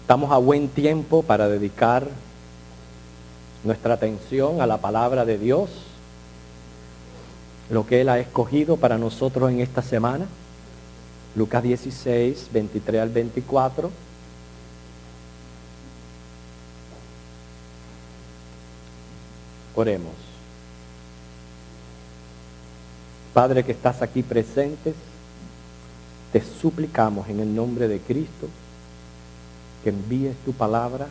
Estamos a buen tiempo para dedicar nuestra atención a la palabra de Dios, lo que Él ha escogido para nosotros en esta semana. Lucas 16, 23 al 24. Oremos. Padre que estás aquí presente, te suplicamos en el nombre de Cristo que envíes tu palabra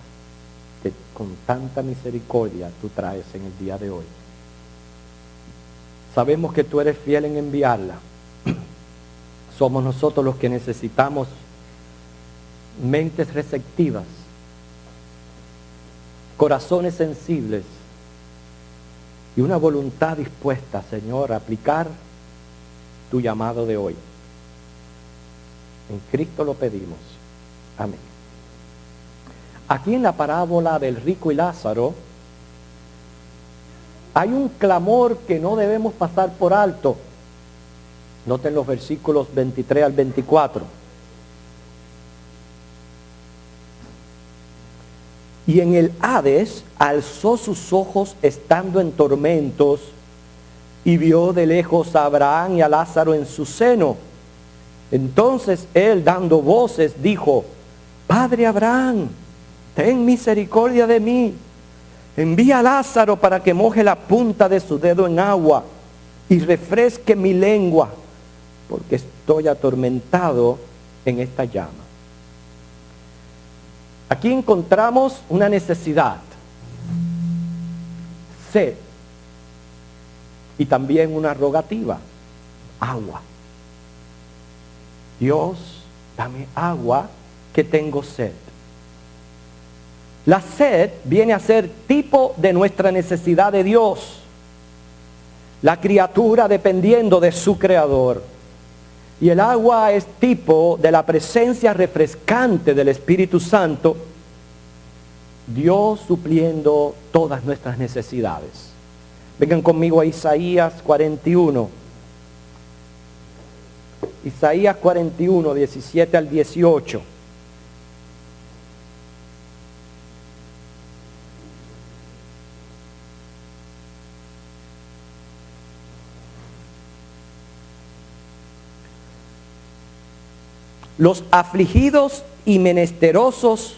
que con tanta misericordia tú traes en el día de hoy. Sabemos que tú eres fiel en enviarla. Somos nosotros los que necesitamos mentes receptivas, corazones sensibles y una voluntad dispuesta, Señor, a aplicar tu llamado de hoy. En Cristo lo pedimos. Amén. Aquí en la parábola del rico y Lázaro hay un clamor que no debemos pasar por alto. Noten los versículos 23 al 24. Y en el Hades alzó sus ojos estando en tormentos y vio de lejos a Abraham y a Lázaro en su seno. Entonces él, dando voces, dijo: Padre Abraham, ten misericordia de mí. Envía a Lázaro para que moje la punta de su dedo en agua y refresque mi lengua, porque estoy atormentado en esta llama. Aquí encontramos una necesidad, sed, y también una rogativa, agua. Dios, dame agua, que tengo sed. La sed viene a ser tipo de nuestra necesidad de Dios, la criatura dependiendo de su creador. Y el agua es tipo de la presencia refrescante del Espíritu Santo, Dios supliendo todas nuestras necesidades. Vengan conmigo a Isaías 41. Isaías 41, 17 al 18. Los afligidos y menesterosos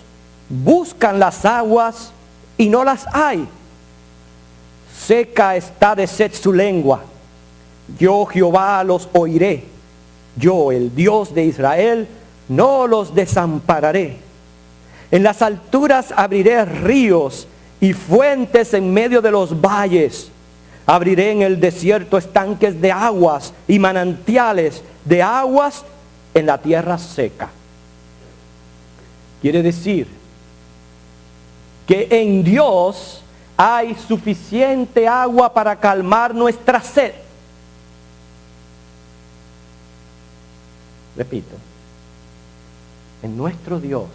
buscan las aguas y no las hay. Seca está de sed su lengua. Yo, Jehová, los oiré. Yo, el Dios de Israel, no los desampararé. En las alturas abriré ríos y fuentes en medio de los valles. Abriré en el desierto estanques de aguas y manantiales de aguas en la tierra seca. Quiere decir que en Dios hay suficiente agua para calmar nuestra sed. Repito, en nuestro Dios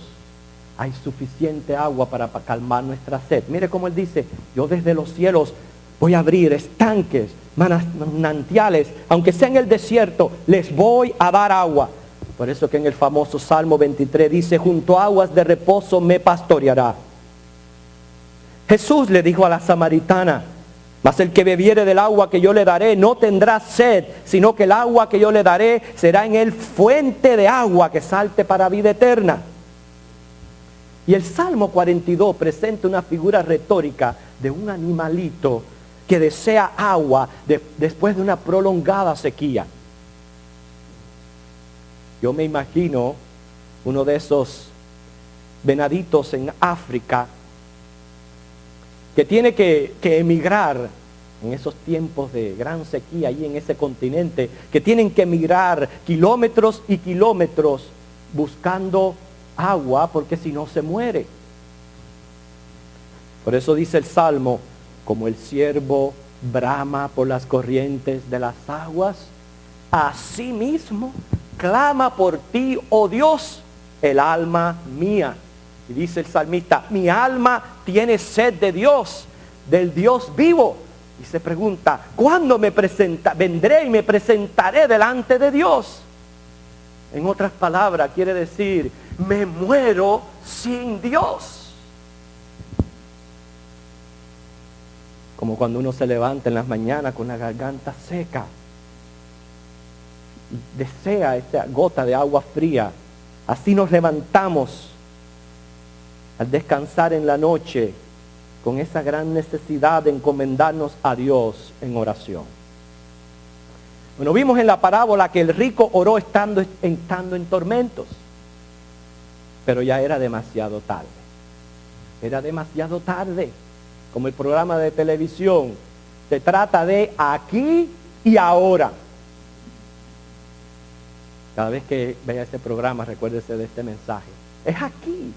hay suficiente agua para calmar nuestra sed. Mire cómo Él dice: yo desde los cielos voy a abrir estanques, manantiales, aunque sea en el desierto, les voy a dar agua. Por eso que en el famoso Salmo 23 dice: junto a aguas de reposo me pastoreará. Jesús le dijo a la samaritana: mas el que bebiere del agua que yo le daré no tendrá sed, sino que el agua que yo le daré será en él fuente de agua que salte para vida eterna. Y el Salmo 42 presenta una figura retórica de un animalito que desea agua después de una prolongada sequía. Yo me imagino uno de esos venaditos en África que tiene que emigrar en esos tiempos de gran sequía allí en ese continente, que tienen que emigrar kilómetros y kilómetros buscando agua, porque si no se muere. Por eso dice el Salmo: como el ciervo brama por las corrientes de las aguas, así mismo clama por ti, oh Dios, el alma mía. Y dice el salmista: mi alma tiene sed de Dios, del Dios vivo. Y se pregunta: ¿cuándo vendré y me presentaré delante de Dios? En otras palabras, quiere decir, me muero sin Dios. Como cuando uno se levanta en las mañanas con la garganta seca. Desea esa gota de agua fría. Así nos levantamos al descansar en la noche con esa gran necesidad de encomendarnos a Dios en oración. Bueno, vimos en la parábola que el rico oró estando en tormentos, pero ya era demasiado tarde. Era demasiado tarde. Como el programa de televisión, se trata de aquí y ahora. Cada vez que vea este programa, recuérdese de este mensaje. Es aquí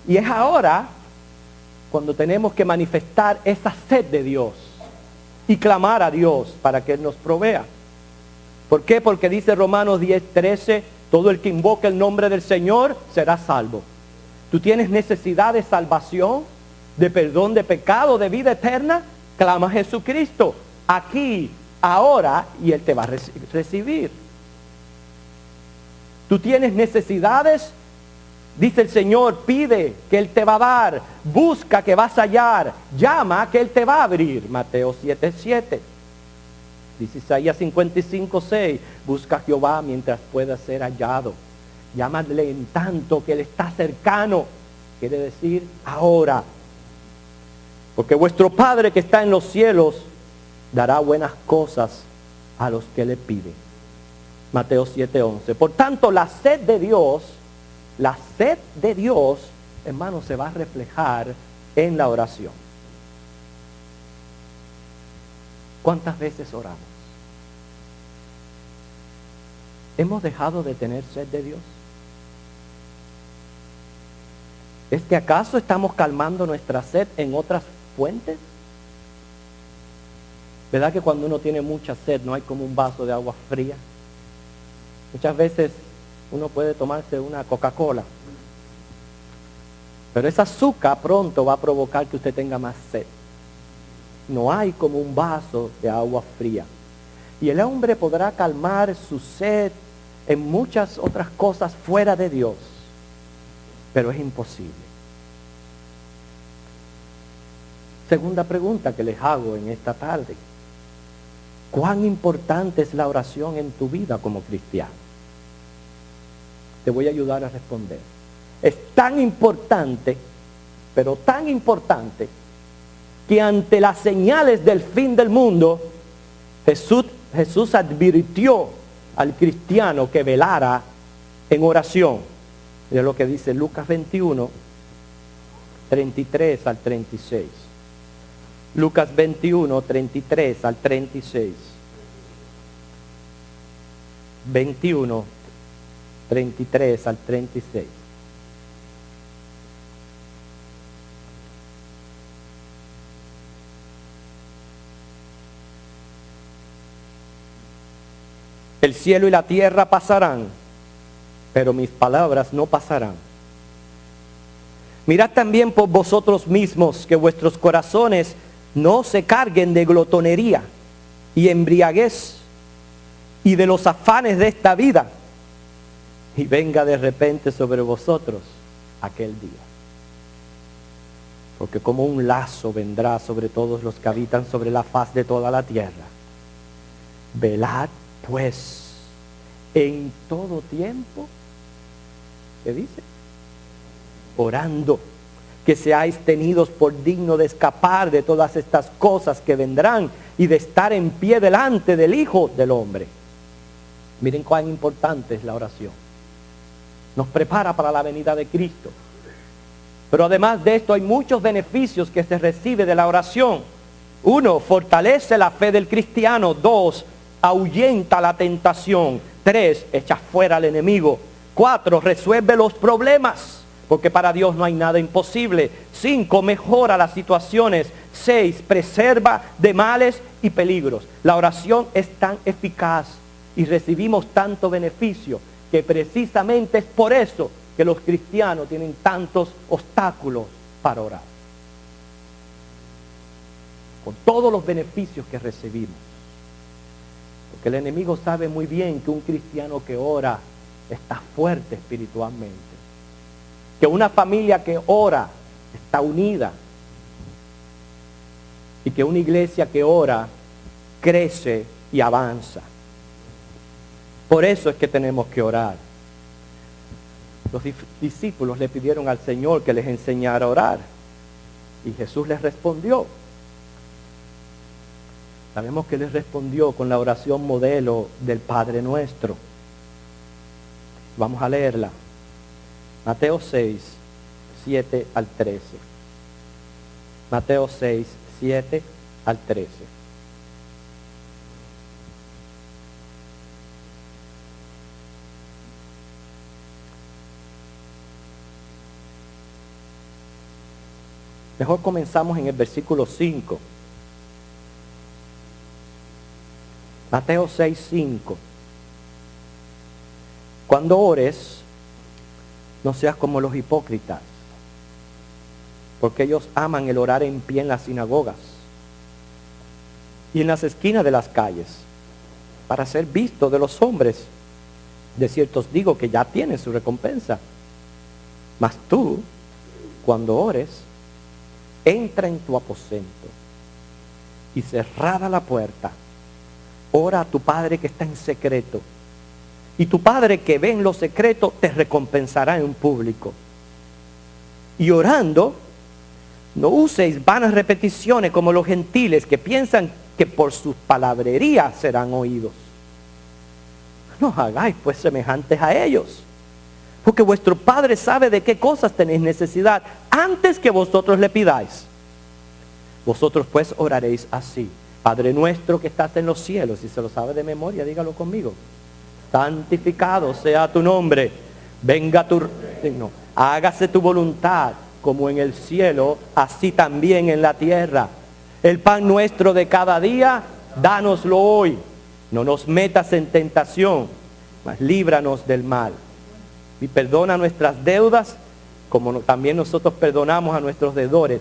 y es ahora cuando tenemos que manifestar esa sed de Dios y clamar a Dios para que Él nos provea. ¿Por qué? Porque dice Romanos 10:13, todo el que invoque el nombre del Señor será salvo. ¿Tú tienes necesidad de salvación, de perdón de pecado, de vida eterna? Clama a Jesucristo, aquí, ahora, y Él te va a recibir. ¿Tú tienes necesidades? Dice el Señor, pide que Él te va a dar, busca que vas a hallar, llama que Él te va a abrir. Mateo 7:7. Dice Isaías 55:6, busca a Jehová mientras pueda ser hallado. Llámale en tanto que Él está cercano. Quiere decir ahora. Porque vuestro Padre que está en los cielos dará buenas cosas a los que le piden. Mateo 7:11. Por tanto, la sed de Dios, hermanos, se va a reflejar en la oración. ¿Cuántas veces oramos? ¿Hemos dejado de tener sed de Dios? ¿Es que acaso estamos calmando nuestra sed en otras fuentes? ¿Verdad que cuando uno tiene mucha sed no hay como un vaso de agua fría? Muchas veces uno puede tomarse una Coca-Cola, pero ese azúcar pronto va a provocar que usted tenga más sed. No hay como un vaso de agua fría. Y el hombre podrá calmar su sed en muchas otras cosas fuera de Dios, pero es imposible. Segunda pregunta que les hago en esta tarde. ¿Cuán importante es la oración en tu vida como cristiano? Te voy a ayudar a responder. Es tan importante, pero tan importante, que ante las señales del fin del mundo, Jesús advirtió al cristiano que velara en oración. Es lo que dice Lucas 21, 33 al 36. Lucas 21, 33 al 36. 21, 33 al 36. El cielo y la tierra pasarán, pero mis palabras no pasarán. Mirad también por vosotros mismos que vuestros corazones no se carguen de glotonería y embriaguez y de los afanes de esta vida, y venga de repente sobre vosotros aquel día. Porque como un lazo vendrá sobre todos los que habitan sobre la faz de toda la tierra. Velad pues en todo tiempo, ¿qué dice? Orando, que seáis tenidos por digno de escapar de todas estas cosas que vendrán y de estar en pie delante del Hijo del Hombre. Miren cuán importante es la oración. Nos prepara para la venida de Cristo. Pero además de esto hay muchos beneficios que se recibe de la oración. 1, fortalece la fe del cristiano. 2, ahuyenta la tentación. 3, echa fuera al enemigo. 4, resuelve los problemas, porque para Dios no hay nada imposible. 5, mejora las situaciones. 6, preserva de males y peligros. La oración es tan eficaz y recibimos tanto beneficio que precisamente es por eso que los cristianos tienen tantos obstáculos para orar. Por todos los beneficios que recibimos. Porque el enemigo sabe muy bien que un cristiano que ora está fuerte espiritualmente. Que una familia que ora está unida. Y que una iglesia que ora crece y avanza. Por eso es que tenemos que orar. Los discípulos le pidieron al Señor que les enseñara a orar. Y Jesús les respondió. Sabemos que les respondió con la oración modelo del Padre Nuestro. Vamos a leerla. Mateo 6, 7 al 13. Mateo 6, 7 al 13. Mejor comenzamos en el versículo 5. Mateo 6, 5. Cuando ores, no seas como los hipócritas, porque ellos aman el orar en pie en las sinagogas y en las esquinas de las calles, para ser visto de los hombres. De cierto os digo que ya tienen su recompensa. Mas tú, cuando ores, entra en tu aposento y cerrada la puerta, ora a tu Padre que está en secreto. Y tu Padre que ve en lo secreto te recompensará en público. Y orando, no uséis vanas repeticiones como los gentiles que piensan que por sus palabrerías serán oídos. No hagáis pues semejantes a ellos, porque vuestro Padre sabe de qué cosas tenéis necesidad antes que vosotros le pidáis. Vosotros pues oraréis así: Padre nuestro que estás en los cielos. Si se lo sabe de memoria, dígalo conmigo. Santificado sea tu nombre, venga tu reino, hágase tu voluntad como en el cielo, así también en la tierra. El pan nuestro de cada día, dánoslo hoy. No nos metas en tentación, mas líbranos del mal. Y perdona nuestras deudas, como también nosotros perdonamos a nuestros deudores.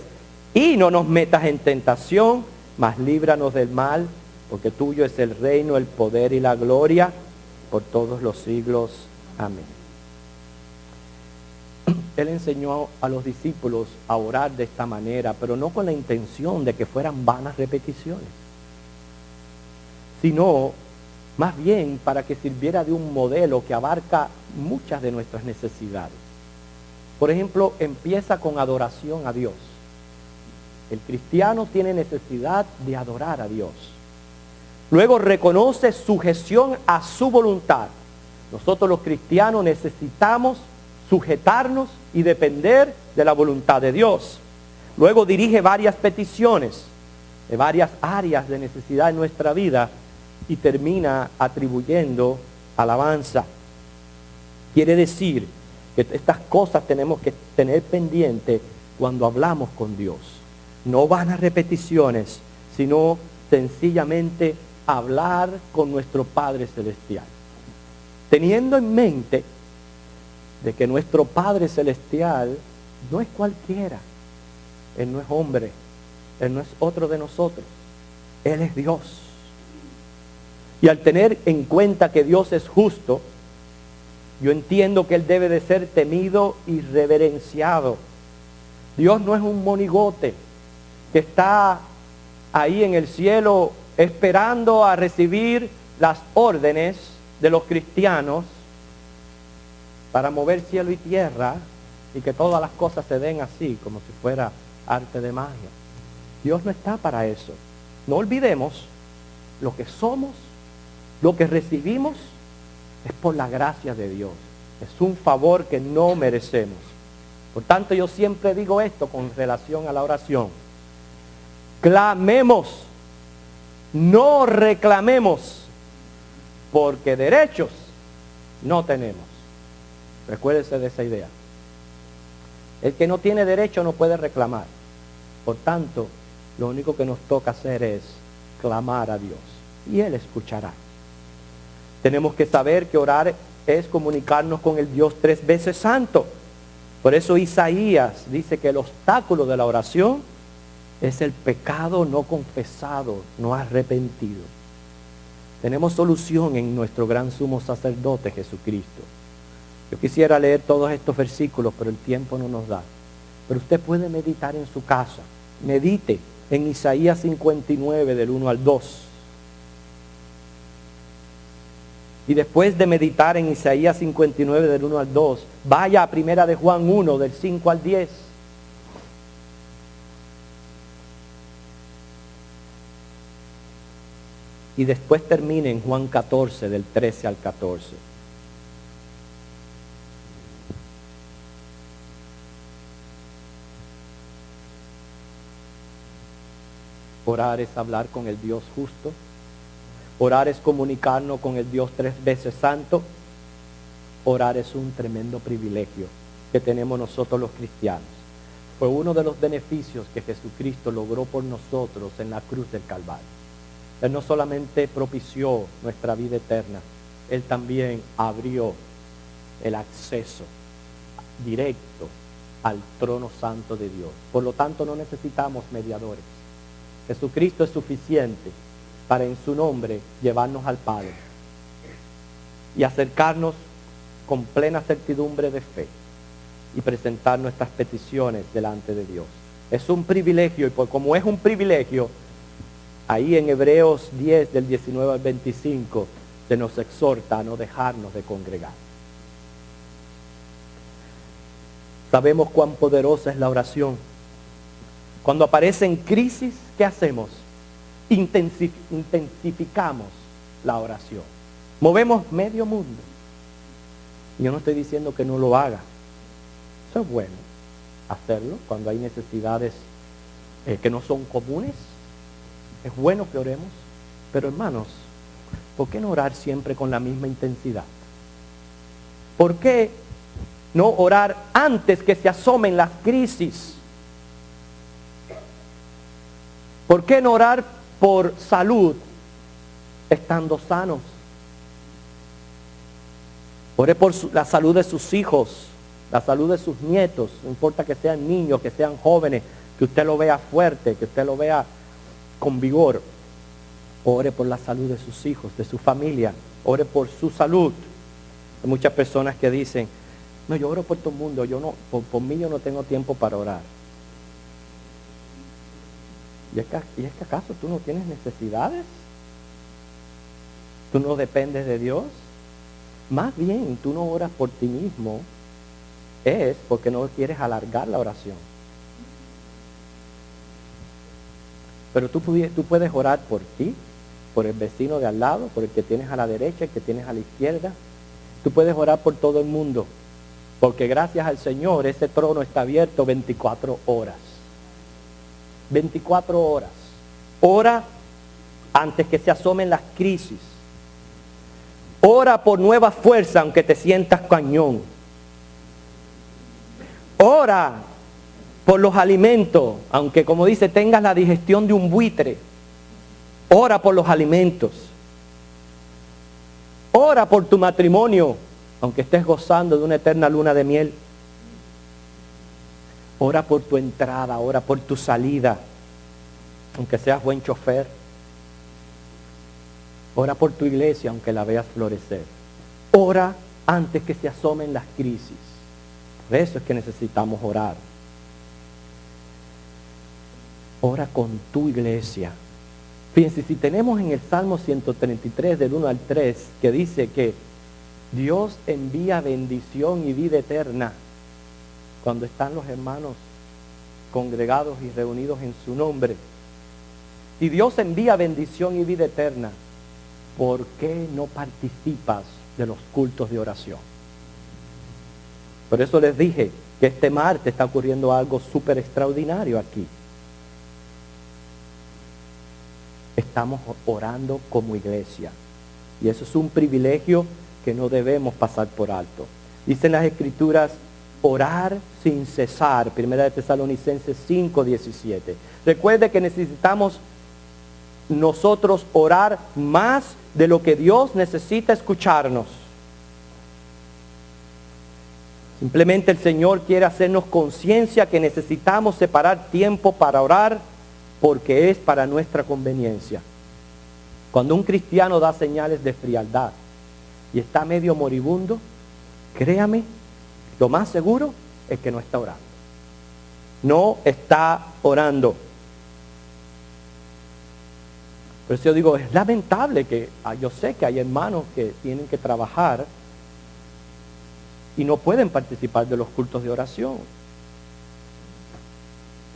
Y no nos metas en tentación, mas líbranos del mal, porque tuyo es el reino, el poder y la gloria, por todos los siglos. Amén. Él enseñó a los discípulos a orar de esta manera, pero no con la intención de que fueran vanas repeticiones, sino más bien para que sirviera de un modelo que abarca muchas de nuestras necesidades. Por ejemplo, empieza con adoración a Dios. El cristiano tiene necesidad de adorar a Dios. Luego reconoce sujeción a su voluntad. Nosotros los cristianos necesitamos sujetarnos y depender de la voluntad de Dios. Luego dirige varias peticiones de varias áreas de necesidad en nuestra vida y termina atribuyendo alabanza. Quiere decir que estas cosas tenemos que tener pendiente cuando hablamos con Dios. No van a repeticiones, sino sencillamente hablar con nuestro Padre Celestial. Teniendo en mente de que nuestro Padre Celestial no es cualquiera. Él no es hombre. Él no es otro de nosotros. Él es Dios. Y al tener en cuenta que Dios es justo, yo entiendo que Él debe de ser temido y reverenciado. Dios no es un monigote que está ahí en el cielo esperando a recibir las órdenes de los cristianos para mover cielo y tierra y que todas las cosas se den así, como si fuera arte de magia. Dios no está para eso. No olvidemos, lo que somos, lo que recibimos, es por la gracia de Dios. Es un favor que no merecemos. Por tanto, yo siempre digo esto con relación a la oración. Clamemos, no reclamemos, porque derechos no tenemos. Recuérdese de esa idea. El que no tiene derecho no puede reclamar. Por tanto, lo único que nos toca hacer es clamar a Dios y Él escuchará. Tenemos que saber que orar es comunicarnos con el Dios tres veces santo. Por eso Isaías dice que el obstáculo de la oración es el pecado no confesado, no arrepentido. Tenemos solución en nuestro gran sumo sacerdote Jesucristo. Yo quisiera leer todos estos versículos, pero el tiempo no nos da. Pero usted puede meditar en su casa. Medite en Isaías 59 del 1 al 2. Y después de meditar en Isaías 59 del 1 al 2, vaya a Primera de Juan 1 del 5 al 10. Y después termine en Juan 14 del 13 al 14. Orar es hablar con el Dios justo. Orar es comunicarnos con el Dios 3 veces santo. Orar es un tremendo privilegio que tenemos nosotros los cristianos. Fue uno de los beneficios que Jesucristo logró por nosotros en la cruz del Calvario. Él no solamente propició nuestra vida eterna, Él también abrió el acceso directo al trono santo de Dios. Por lo tanto, no necesitamos mediadores. Jesucristo es suficiente para en su nombre llevarnos al Padre y acercarnos con plena certidumbre de fe y presentar nuestras peticiones delante de Dios. Es un privilegio, y como es un privilegio, ahí en Hebreos 10 del 19 al 25 se nos exhorta a no dejarnos de congregar. Sabemos cuán poderosa es la oración. Cuando aparecen crisis, ¿qué hacemos? Intensificamos la oración. Movemos medio mundo. Y yo no estoy diciendo que no lo haga. Eso es bueno, hacerlo cuando hay necesidades que no son comunes. Es bueno que oremos. Pero hermanos, ¿por qué no orar siempre con la misma intensidad? ¿Por qué no orar antes que se asomen las crisis? ¿Por qué no orar por salud estando sanos? Ore por la salud de sus hijos, la salud de sus nietos, no importa que sean niños, que sean jóvenes, que usted lo vea fuerte, que usted lo vea con vigor. Ore por la salud de sus hijos, de su familia, ore por su salud. Hay muchas personas que dicen, no, yo oro por todo el mundo, por mí yo no tengo tiempo para orar. ¿Y es que acaso tú no tienes necesidades? ¿Tú no dependes de Dios? Más bien, tú no oras por ti mismo, es porque no quieres alargar la oración. Pero tú puedes orar por ti, por el vecino de al lado, por el que tienes a la derecha, el que tienes a la izquierda. Tú puedes orar por todo el mundo, porque gracias al Señor ese trono está abierto 24 horas. 24 horas. Ora antes que se asomen las crisis. Ora por nueva fuerza aunque te sientas cañón. Ora por los alimentos, aunque como dice tengas la digestión de un buitre. Ora por los alimentos. Ora por tu matrimonio, aunque estés gozando de una eterna luna de miel. Ora por tu entrada, ora por tu salida, aunque seas buen chofer. Ora por tu iglesia, aunque la veas florecer. Ora antes que se asomen las crisis. Por eso es que necesitamos orar. Ora con tu iglesia. Fíjense, si tenemos en el Salmo 133 del 1 al 3, que dice que Dios envía bendición y vida eterna cuando están los hermanos congregados y reunidos en su nombre. Si Dios envía bendición y vida eterna, ¿por qué no participas de los cultos de oración? Por eso les dije que este martes está ocurriendo algo súper extraordinario aquí. Estamos orando como iglesia. Y eso es un privilegio que no debemos pasar por alto. Dicen las Escrituras, orar sin cesar. Primera de Tesalonicenses 5:17. Recuerde que necesitamos nosotros orar más de lo que Dios necesita escucharnos. Simplemente el Señor quiere hacernos conciencia que necesitamos separar tiempo para orar porque es para nuestra conveniencia. Cuando un cristiano da señales de frialdad y está medio moribundo, créame, lo más seguro es que no está orando. No está orando. Por eso yo digo, es lamentable que yo sé que hay hermanos que tienen que trabajar y no pueden participar de los cultos de oración.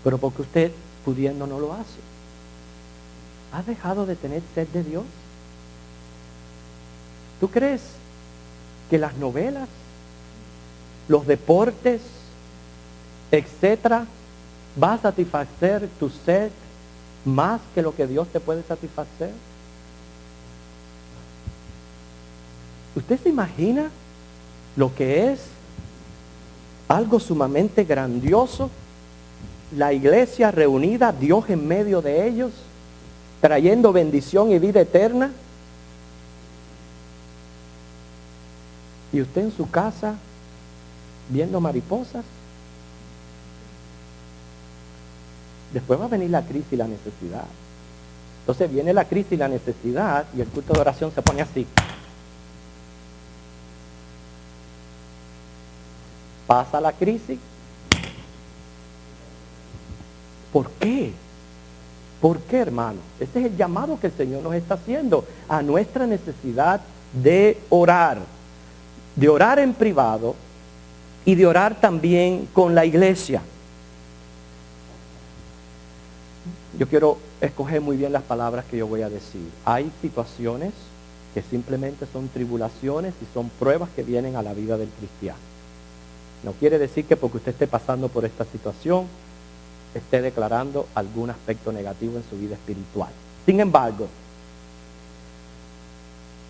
Pero porque usted, pudiendo, no lo hace. ¿Ha dejado de tener sed de Dios? ¿Tú crees que las novelas, los deportes, etcétera, va a satisfacer tu sed más que lo que Dios te puede satisfacer? ¿Usted se imagina lo que es algo sumamente grandioso? La iglesia reunida, Dios en medio de ellos, trayendo bendición y vida eterna. Y usted en su casa viendo mariposas. Después va a venir la crisis y la necesidad. Entonces viene la crisis y la necesidad y el culto de oración se pone así. Pasa la crisis. ¿Por qué? ¿Por qué, hermano? Este es el llamado que el Señor nos está haciendo a nuestra necesidad de orar en privado y de orar también con la iglesia. Yo quiero escoger muy bien las palabras que yo voy a decir. Hay situaciones que simplemente son tribulaciones y son pruebas que vienen a la vida del cristiano. No quiere decir que porque usted esté pasando por esta situación, esté declarando algún aspecto negativo en su vida espiritual. Sin embargo,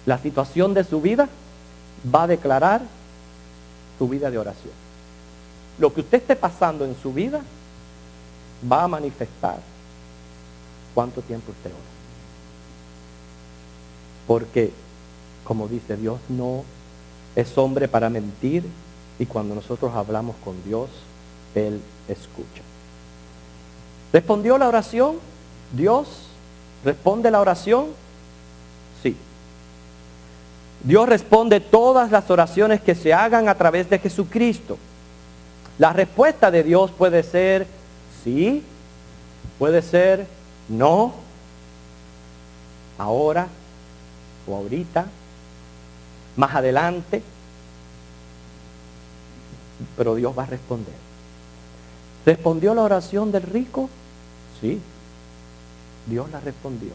la situación de su vida va a declarar su vida de oración. Lo que usted esté pasando en su vida va a manifestar cuánto tiempo usted ora. Porque, como dice, Dios no es hombre para mentir, y cuando nosotros hablamos con Dios, Él escucha. ¿Respondió la oración? ¿Dios responde la oración? Sí. Dios responde todas las oraciones que se hagan a través de Jesucristo. La respuesta de Dios puede ser sí, puede ser no, ahora o ahorita, más adelante, pero Dios va a responder. ¿Respondió la oración del rico? Sí, Dios la respondió.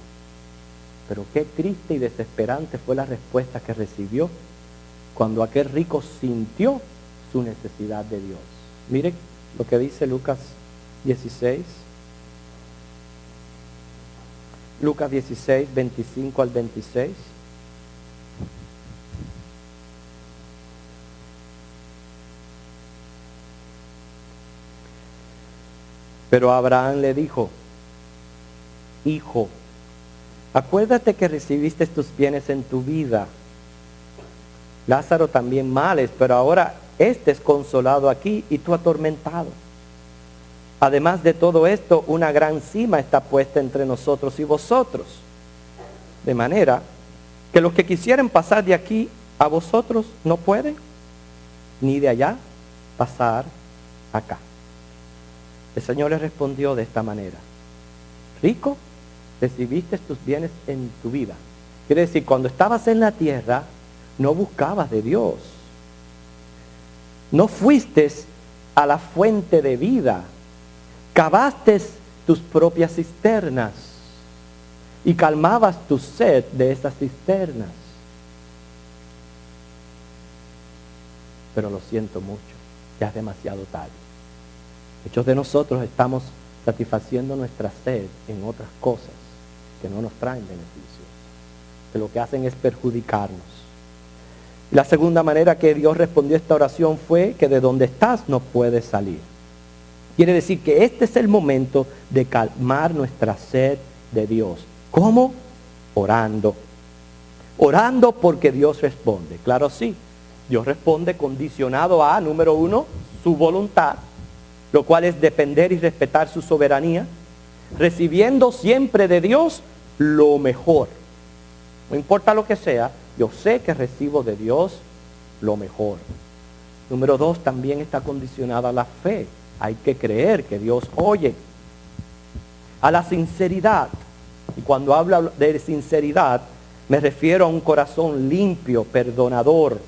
Pero qué triste y desesperante fue la respuesta que recibió cuando aquel rico sintió su necesidad de Dios. Mire lo que dice Lucas 16. Lucas 16, 25 al 26. Pero Abraham le dijo: Hijo, acuérdate que recibiste tus bienes en tu vida. Lázaro también males, pero ahora este es consolado aquí y tú atormentado. Además de todo esto, una gran cima está puesta entre nosotros y vosotros. De manera que los que quisieren pasar de aquí a vosotros no pueden, ni de allá pasar acá. El Señor le respondió de esta manera: rico, recibiste tus bienes en tu vida. Quiere decir, cuando estabas en la tierra, no buscabas de Dios. No fuiste a la fuente de vida. Cavaste tus propias cisternas y calmabas tu sed de esas cisternas. Pero lo siento mucho, ya es demasiado tarde. Muchos de nosotros estamos satisfaciendo nuestra sed en otras cosas que no nos traen beneficios, que lo que hacen es perjudicarnos. La segunda manera que Dios respondió a esta oración fue que de donde estás no puedes salir. Quiere decir que este es el momento de calmar nuestra sed de Dios. ¿Cómo? Orando. Orando porque Dios responde. Claro, sí. Dios responde condicionado a, número uno, su voluntad, lo cual es depender y respetar su soberanía, recibiendo siempre de Dios lo mejor. No importa lo que sea, yo sé que recibo de Dios lo mejor. Número 2, también está condicionada a la fe. Hay que creer que Dios oye. A la sinceridad. Y cuando hablo de sinceridad, me refiero a un corazón limpio, perdonador.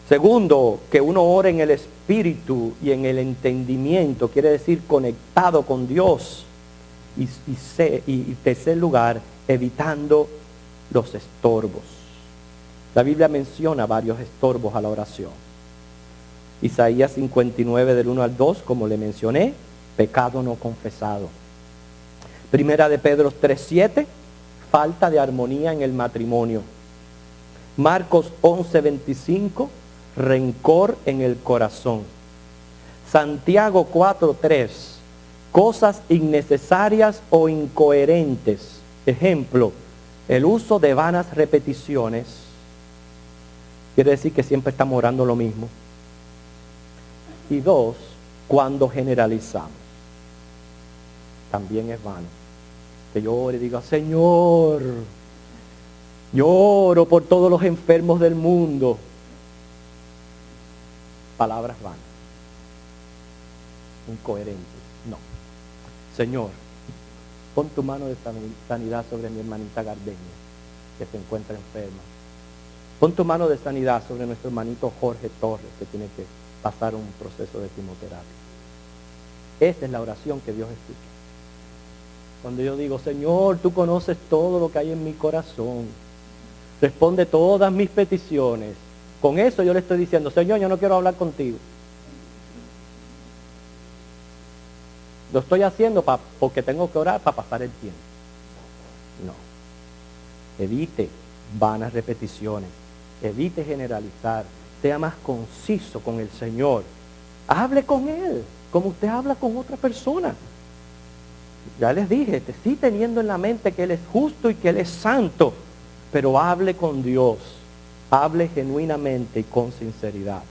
Segundo, que uno ore en el espíritu y en el entendimiento, quiere decir conectado con Dios. Y tercer lugar, evitando los estorbos. La Biblia menciona varios estorbos a la oración. Isaías 59 del 1 al 2, como le mencioné, pecado no confesado. Primera de Pedro 3:7, falta de armonía en el matrimonio. Marcos 11:25, rencor en el corazón. Santiago 4:3, cosas innecesarias o incoherentes. Ejemplo, el uso de vanas repeticiones. Quiere decir que siempre estamos orando lo mismo. Y 2, cuando generalizamos. También es vano. Que yo ore y diga, Señor, yo oro por todos los enfermos del mundo. Palabras vanas. Incoherentes. No. Señor, pon tu mano de sanidad sobre mi hermanita Gardenia, que se encuentra enferma. Pon tu mano de sanidad sobre nuestro hermanito Jorge Torres, que tiene que pasar un proceso de quimioterapia. Esa es la oración que Dios escucha. Cuando yo digo, Señor, tú conoces todo lo que hay en mi corazón. Responde todas mis peticiones. Con eso yo le estoy diciendo, Señor, yo no quiero hablar contigo. Lo estoy haciendo porque tengo que orar para pasar el tiempo. No. Evite vanas repeticiones. Evite generalizar. Sea más conciso con el Señor. Hable con Él, como usted habla con otra persona. Ya les dije, sí teniendo en la mente que Él es justo y que Él es santo, pero hable con Dios. Hable genuinamente y con sinceridad.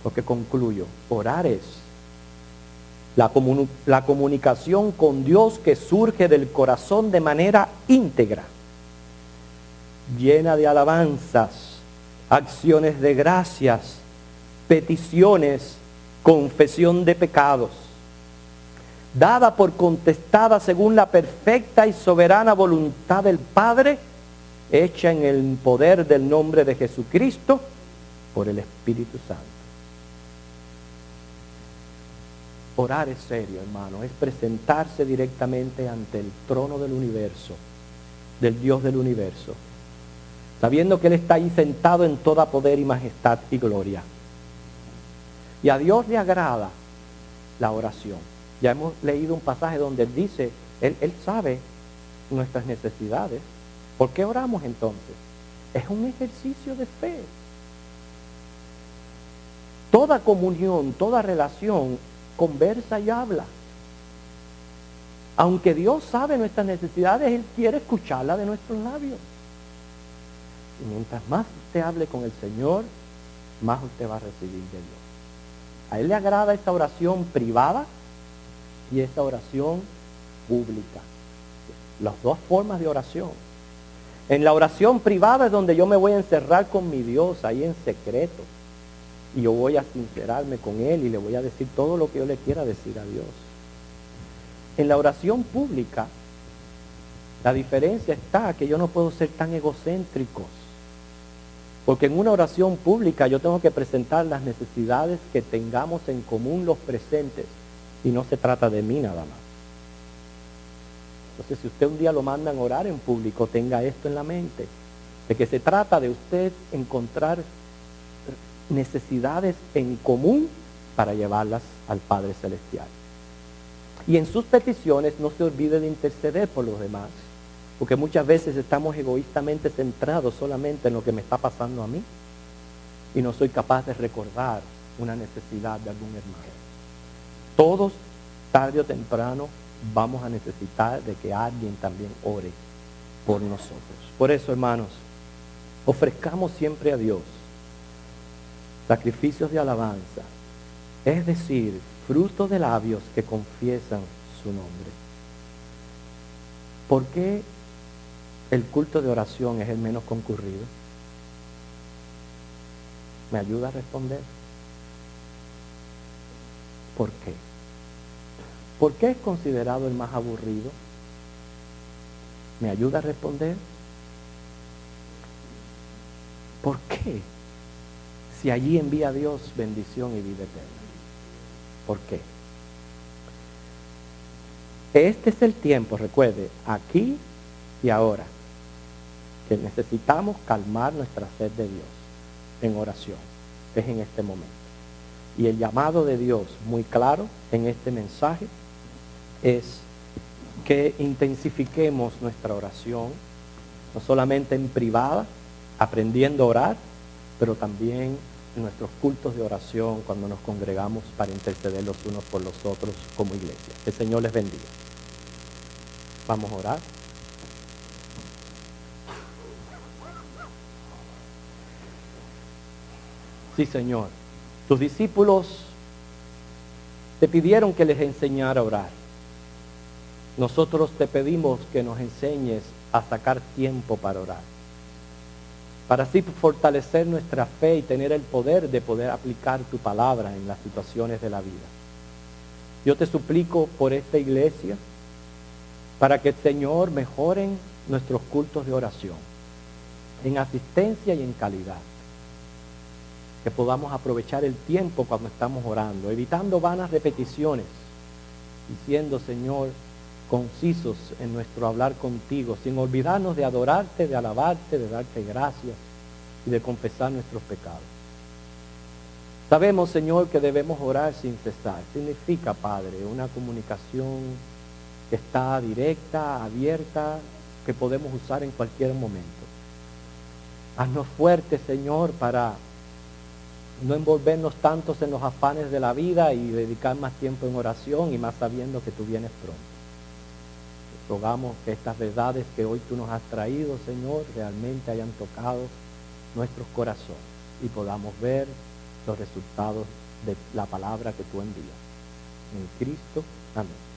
Porque concluyo, orar es la comunicación con Dios que surge del corazón de manera íntegra, llena de alabanzas, acciones de gracias, peticiones, confesión de pecados, dada por contestada según la perfecta y soberana voluntad del Padre, hecha en el poder del nombre de Jesucristo por el Espíritu Santo. Orar es serio, hermano, es presentarse directamente ante el trono del universo, del Dios del universo, sabiendo que Él está ahí sentado en toda poder y majestad y gloria. Y a Dios le agrada la oración. Ya hemos leído un pasaje donde Él dice, Él sabe nuestras necesidades. ¿Por qué oramos entonces? Es un ejercicio de fe. Toda comunión, toda relación, conversa y habla. Aunque Dios sabe nuestras necesidades, Él quiere escucharla de nuestros labios. Y mientras más usted hable con el Señor, más usted va a recibir de Dios. A Él le agrada esta oración privada y esta oración pública. Las dos formas de oración. En la oración privada es donde yo me voy a encerrar con mi Dios, ahí en secreto. Y yo voy a sincerarme con Él y le voy a decir todo lo que yo le quiera decir a Dios. En la oración pública, la diferencia está que yo no puedo ser tan egocéntrico. Porque en una oración pública yo tengo que presentar las necesidades que tengamos en común los presentes. Y no se trata de mí nada más. Entonces, si usted un día lo mandan a orar en público, tenga esto en la mente. De que se trata de usted encontrar necesidades en común para llevarlas al Padre Celestial. Y en sus peticiones no se olvide de interceder por los demás. Porque muchas veces estamos egoístamente centrados solamente en lo que me está pasando a mí. Y no soy capaz de recordar una necesidad de algún hermano. Todos, tarde o temprano, vamos a necesitar de que alguien también ore por nosotros. Por eso, hermanos, ofrezcamos siempre a Dios sacrificios de alabanza, es decir, fruto de labios que confiesan su nombre. ¿Por qué el culto de oración es el menos concurrido? ¿Me ayuda a responder? ¿Por qué? ¿Por qué es considerado el más aburrido? ¿Me ayuda a responder? ¿Por qué? Si allí envía Dios bendición y vida eterna. ¿Por qué? Este es el tiempo, recuerde, aquí y ahora, que necesitamos calmar nuestra sed de Dios en oración. Es en este momento. Y el llamado de Dios, muy claro en este mensaje, es que intensifiquemos nuestra oración, no solamente en privada, aprendiendo a orar, pero también en nuestros cultos de oración cuando nos congregamos para interceder los unos por los otros como iglesia. Que el Señor les bendiga. Vamos a orar. Sí, Señor. Tus discípulos te pidieron que les enseñara a orar. Nosotros te pedimos que nos enseñes a sacar tiempo para orar, para así fortalecer nuestra fe y tener el poder de poder aplicar tu palabra en las situaciones de la vida. Yo te suplico por esta iglesia, para que el Señor mejoren nuestros cultos de oración, en asistencia y en calidad. Que podamos aprovechar el tiempo cuando estamos orando, evitando vanas repeticiones, diciendo, Señor, concisos en nuestro hablar contigo, sin olvidarnos de adorarte, de alabarte, de darte gracias y de confesar nuestros pecados. Sabemos, Señor, que debemos orar sin cesar. Significa, Padre, una comunicación que está directa, abierta, que podemos usar en cualquier momento. Haznos fuertes, Señor, para no envolvernos tantos en los afanes de la vida y dedicar más tiempo en oración y más sabiendo que tú vienes pronto. Rogamos que estas verdades que hoy tú nos has traído, Señor, realmente hayan tocado nuestros corazones y podamos ver los resultados de la palabra que tú envías. En Cristo, amén.